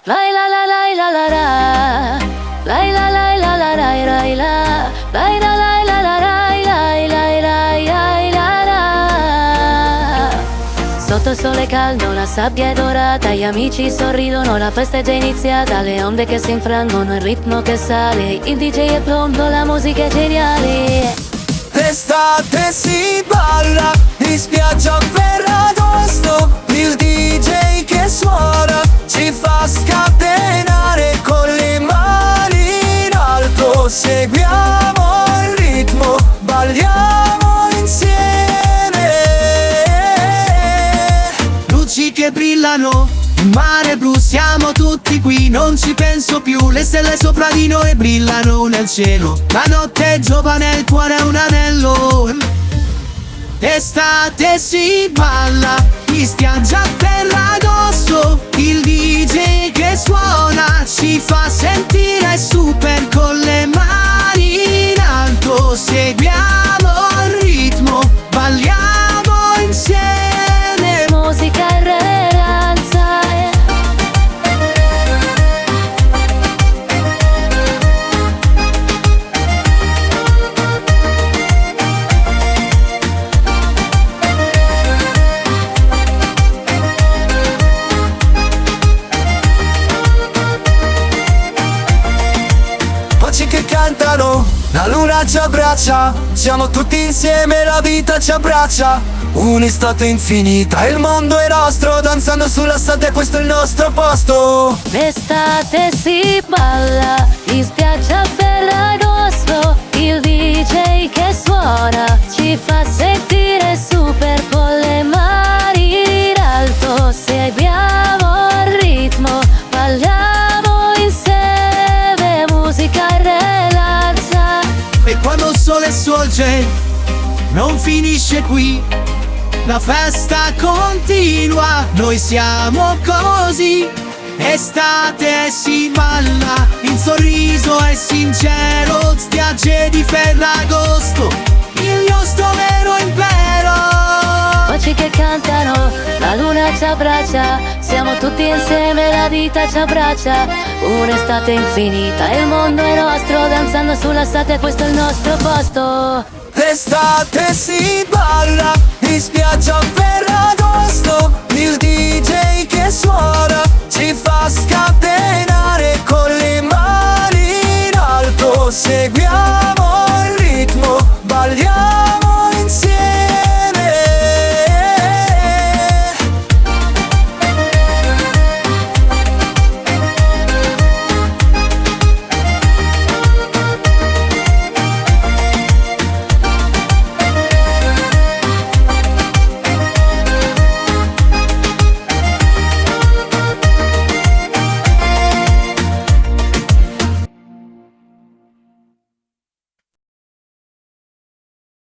Lai la la lai la la la, lai la lai la la rai rai la, lai la lai la la rai lai lai lai lai la la. Sotto il sole caldo la sabbia è dorata, gli amici sorridono, la festa è già iniziata, le onde che si infrangono, il ritmo che sale, il DJ è pronto, la musica è geniale. L'estate si balla, in spiaggia a Ferragosto, il DJ che suona ci fa scatenare con le mani in alto. Seguiamo il ritmo, balliamo insieme. Luci che brillano, il mare blu, siamo tutti qui, non ci penso più. Le stelle sopra di noi brillano nel cielo, la notte è giovane, il cuore è un anello. Estate si balla, in spiaggia a Ferragosto, il DJ che suona ci fa sentire super con le mani in alto. Seguiamo il ritmo, balliamo insieme. Musica e reverenza. Voci che cantano, la luna ci abbraccia, siamo tutti insieme, la vita ci abbraccia. Un'estate infinita, il mondo è nostro, danzando sulla strada, questo è il nostro posto. L'estate si balla, in spiaggia a Ferragosto, il DJ che suona ci fa sentire super con le mani in alto. Seguiamo il ritmo, balliamo insieme, musica e relaxa. E quando il sole sorge, non finisce qui, la festa continua, noi siamo così. Estate si balla, il sorriso è sincero, spiagge di Ferragosto, il nostro vero impero. Voci che cantano, la luna ci abbraccia, siamo tutti insieme, la vita ci abbraccia. Un'estate infinita, il mondo è nostro, danzando sulla strada, questo è il nostro posto. L'estate si balla, in spiaggia a Ferragosto, il DJ che suona